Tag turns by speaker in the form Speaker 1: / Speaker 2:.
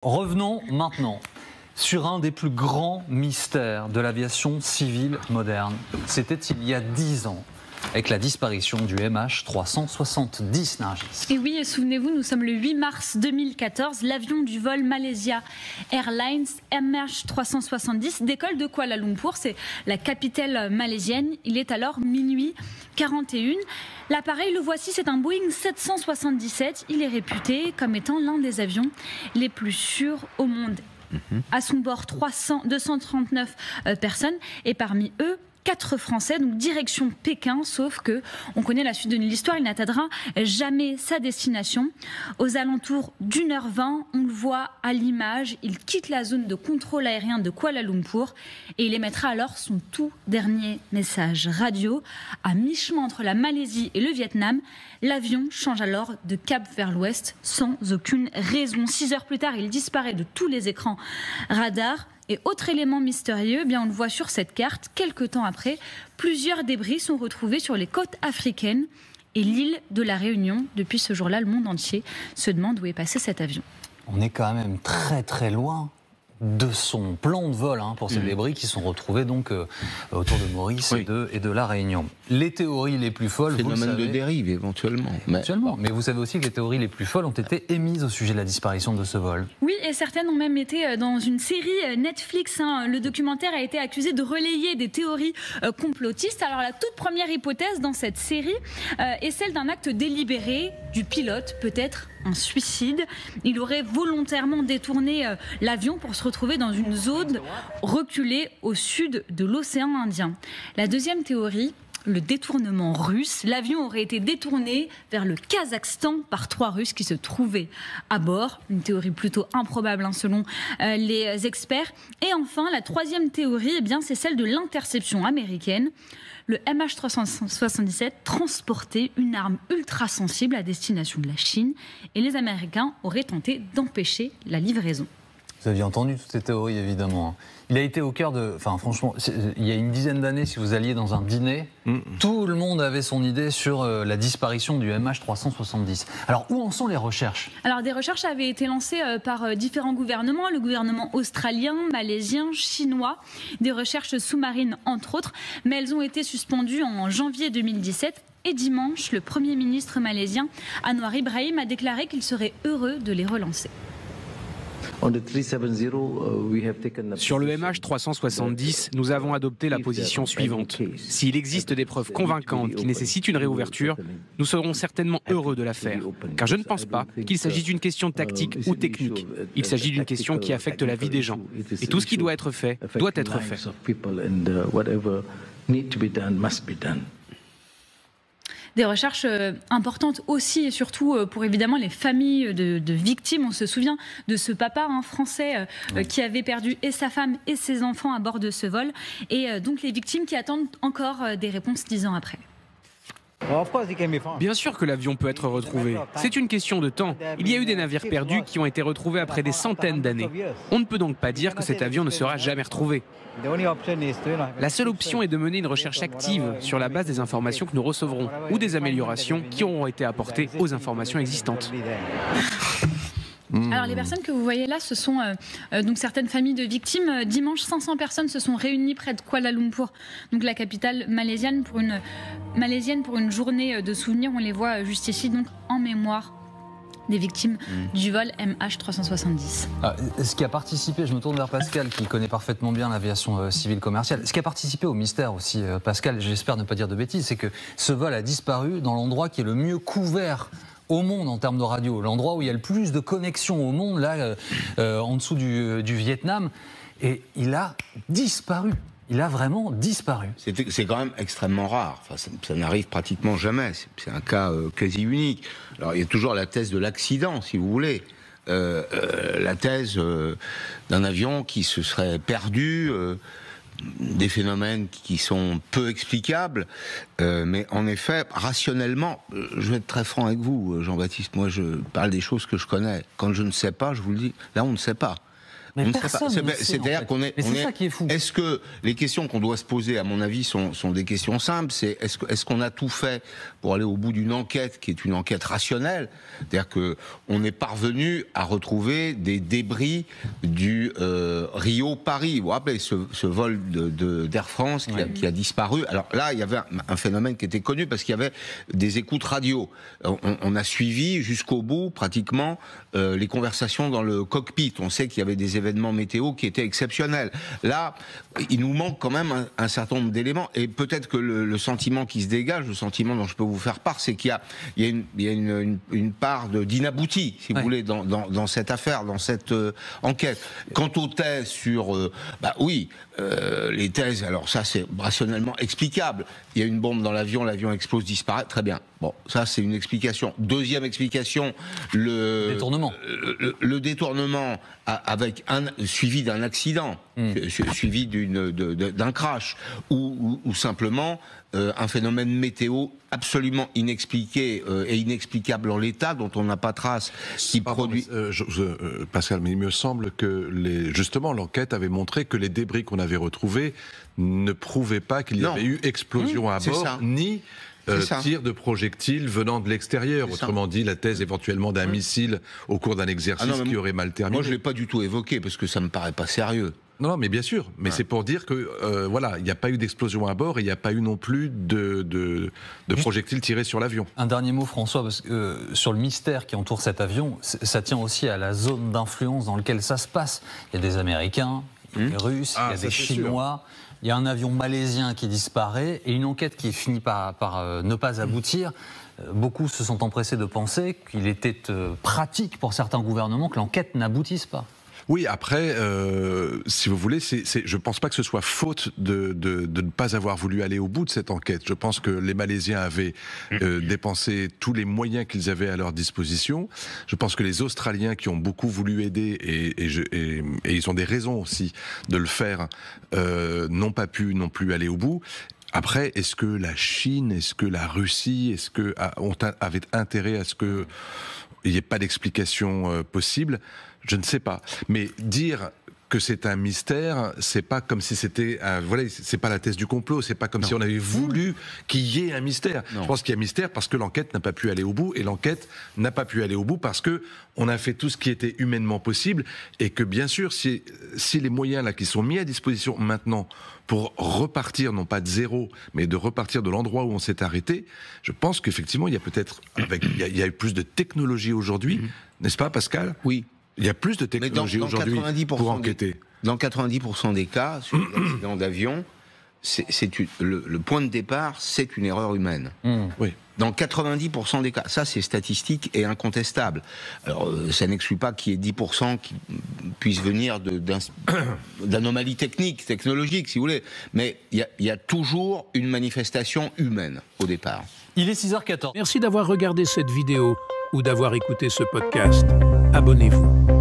Speaker 1: Revenons maintenant sur un des plus grands mystères de l'aviation civile moderne. C'était il y a 10 ans, avec la disparition du MH370, Nargis.
Speaker 2: Et oui, et souvenez-vous, nous sommes le 8 mars 2014. L'avion du vol Malaysia Airlines MH370 décolle de Kuala Lumpur, c'est la capitale malaisienne. Il est alors minuit 41. L'appareil, le voici, c'est un Boeing 777. Il est réputé comme étant l'un des avions les plus sûrs au monde. À son bord, 239 personnes et parmi eux, 4 Français, donc direction Pékin, sauf que on connaît la suite de l'histoire, il n'atteindra jamais sa destination. Aux alentours d'1h20, on le voit à l'image, il quitte la zone de contrôle aérien de Kuala Lumpur et il émettra alors son tout dernier message radio. À mi-chemin entre la Malaisie et le Vietnam, l'avion change alors de cap vers l'ouest sans aucune raison. 6 heures plus tard, il disparaît de tous les écrans radars. Et autre élément mystérieux, on le voit sur cette carte, quelques temps après, plusieurs débris sont retrouvés sur les côtes africaines et l'île de la Réunion. Depuis ce jour-là, le monde entier se demande où est passé cet avion.
Speaker 1: On est quand même très très loin de son plan de vol pour ces débris qui sont retrouvés donc autour de Maurice et de la Réunion. Les théories les plus folles,
Speaker 3: phénomène de dérive éventuellement.
Speaker 1: Mais vous savez aussi que les théories les plus folles ont été émises au sujet de la disparition de ce vol.
Speaker 2: Oui, et certaines ont même été dans une série Netflix. Le documentaire a été accusé de relayer des théories complotistes. Alors la toute première hypothèse dans cette série est celle d'un acte délibéré du pilote, peut-être un suicide. Il aurait volontairement détourné l'avion pour se retrouver dans une zone reculée au sud de l'océan Indien. La deuxième théorie, le détournement russe. L'avion aurait été détourné vers le Kazakhstan par 3 Russes qui se trouvaient à bord. Une théorie plutôt improbable selon les experts. Et enfin, la troisième théorie, c'est celle de l'interception américaine. Le MH377 transportait une arme ultra sensible à destination de la Chine et les Américains auraient tenté d'empêcher la livraison.
Speaker 1: Vous aviez entendu toutes ces théories, évidemment. Il a été au cœur de... Enfin, franchement, il y a une dizaine d'années, si vous alliez dans un dîner, tout le monde avait son idée sur la disparition du MH370. Alors, où en sont les recherches ?
Speaker 2: Alors, des recherches avaient été lancées par différents gouvernements, le gouvernement australien, malaisien, chinois, des recherches sous-marines, entre autres, mais elles ont été suspendues en janvier 2017. Et dimanche, le Premier ministre malaisien, Anwar Ibrahim, a déclaré qu'il serait heureux de les relancer.
Speaker 4: Sur le MH370, nous avons adopté la position suivante. S'il existe des preuves convaincantes qui nécessitent une réouverture, nous serons certainement heureux de la faire. Car je ne pense pas qu'il s'agisse d'une question tactique ou technique. Il s'agit d'une question qui affecte la vie des gens. Et tout ce qui doit être fait, doit être fait.
Speaker 2: Des recherches importantes aussi et surtout pour évidemment les familles de victimes. On se souvient de ce papa français qui avait perdu et sa femme et ses enfants à bord de ce vol. Et donc les victimes qui attendent encore des réponses 10 ans après.
Speaker 4: Bien sûr que l'avion peut être retrouvé. C'est une question de temps. Il y a eu des navires perdus qui ont été retrouvés après des centaines d'années. On ne peut donc pas dire que cet avion ne sera jamais retrouvé. La seule option est de mener une recherche active sur la base des informations que nous recevrons ou des améliorations qui auront été apportées aux informations existantes.
Speaker 2: Alors les personnes que vous voyez là, ce sont donc certaines familles de victimes. Dimanche, 500 personnes se sont réunies près de Kuala Lumpur, donc la capitale malaisienne, pour une journée de souvenirs. On les voit juste ici, donc en mémoire des victimes du vol MH370.
Speaker 1: Ce qui a participé, je me tourne vers Pascal qui connaît parfaitement bien l'aviation civile commerciale, ce qui a participé au mystère aussi, Pascal, j'espère ne pas dire de bêtises, c'est que ce vol a disparu dans l'endroit qui est le mieux couvert au monde en termes de radio, l'endroit où il y a le plus de connexions au monde, là, en dessous du Vietnam, et il a disparu. Il a vraiment disparu.
Speaker 3: C'est quand même extrêmement rare. Enfin, ça n'arrive pratiquement jamais. C'est un cas quasi unique. Alors, il y a toujours la thèse de l'accident, si vous voulez. La thèse d'un avion qui se serait perdu... des phénomènes qui sont peu explicables, mais en effet, rationnellement, je vais être très franc avec vous, Jean-Baptiste, moi je parle des choses que je connais. Quand je ne sais pas, je vous le dis, là on ne sait pas.
Speaker 1: Mais
Speaker 3: on ne
Speaker 1: personne
Speaker 3: sait
Speaker 1: ne
Speaker 3: pas.
Speaker 1: sait,
Speaker 3: C'est-à-dire
Speaker 1: en fait.
Speaker 3: qu'on est.
Speaker 1: Mais c'est ça qui est fou.
Speaker 3: Est-ce que les questions qu'on doit se poser, à mon avis, sont des questions simples? C'est est-ce qu'on a tout fait pour aller au bout d'une enquête qui est une enquête rationnelle? C'est-à-dire que on est parvenu à retrouver des débris du Rio-Paris. Vous vous rappelez ce vol d'Air France qui a disparu? Alors là, il y avait un phénomène qui était connu parce qu'il y avait des écoutes radio. On a suivi jusqu'au bout pratiquement les conversations dans le cockpit. On sait qu'il y avait des événements météo qui étaient exceptionnels. Là, il nous manque quand même un certain nombre d'éléments, et peut-être que le sentiment qui se dégage, le sentiment dont je peux vous faire part, c'est qu'il y a une part d'inabouti, si vous voulez, dans cette affaire, dans cette enquête. Quant aux thèses sur, les thèses, alors ça c'est rationnellement explicable. Il y a une bombe dans l'avion explose, disparaît, très bien. Bon, ça c'est une explication. Deuxième explication, le détournement suivi d'un accident, suivi d'un crash, ou simplement un phénomène météo absolument inexpliqué et inexplicable en l'état, dont on n'a pas trace, qui produit...
Speaker 5: Pascal, mais il me semble que justement l'enquête avait montré que les débris qu'on avait retrouvés ne prouvaient pas qu'il y avait eu explosion à bord, ni tir de projectiles venant de l'extérieur. Autrement dit, la thèse éventuellement d'un missile au cours d'un exercice qui aurait mal terminé.
Speaker 3: Moi, je ne l'ai pas du tout évoqué, parce que ça me paraît pas sérieux.
Speaker 5: Non, mais bien sûr. Mais c'est pour dire que, il n'y a pas eu d'explosion à bord et il n'y a pas eu non plus de projectiles tirés sur l'avion.
Speaker 1: Un dernier mot, François, parce que sur le mystère qui entoure cet avion, ça tient aussi à la zone d'influence dans laquelle ça se passe. Il y a des Américains, il y a des Russes, il y a des Chinois. Il y a un avion malaisien qui disparaît et une enquête qui finit par ne pas aboutir. Beaucoup se sont empressés de penser qu'il était pratique pour certains gouvernements que l'enquête n'aboutisse pas.
Speaker 5: Oui, après, si vous voulez, je ne pense pas que ce soit faute de ne pas avoir voulu aller au bout de cette enquête. Je pense que les Malaisiens avaient dépensé tous les moyens qu'ils avaient à leur disposition. Je pense que les Australiens, qui ont beaucoup voulu aider, et ils ont des raisons aussi de le faire, n'ont pas pu non plus aller au bout. Après, est-ce que la Chine, est-ce que la Russie, avaient intérêt à ce qu'il n'y ait pas d'explication possible? Je ne sais pas. Mais dire que c'est un mystère, c'est pas comme si c'était c'est pas la thèse du complot, c'est pas comme si on avait voulu qu'il y ait un mystère. Je pense qu'il y a un mystère parce que l'enquête n'a pas pu aller au bout, et l'enquête n'a pas pu aller au bout parce que on a fait tout ce qui était humainement possible, et que bien sûr, si les moyens là qui sont mis à disposition maintenant pour repartir, non pas de zéro, mais de repartir de l'endroit où on s'est arrêté, je pense qu'effectivement, il y a peut-être, il y a eu plus de technologie aujourd'hui, n'est-ce pas, Pascal?
Speaker 3: Oui.
Speaker 5: Il y a plus de technologie aujourd'hui pour enquêter.
Speaker 3: Dans 90% des cas, sur les accidents d'avion, le point de départ, c'est une erreur humaine.
Speaker 5: Oui.
Speaker 3: Dans 90% des cas, ça c'est statistique et incontestable. Alors ça n'exclut pas qu'il y ait 10% qui puissent venir d'anomalies technologiques, si vous voulez. Mais il y a toujours une manifestation humaine au départ.
Speaker 1: Il est 6h14.
Speaker 6: Merci d'avoir regardé cette vidéo ou d'avoir écouté ce podcast. Abonnez-vous.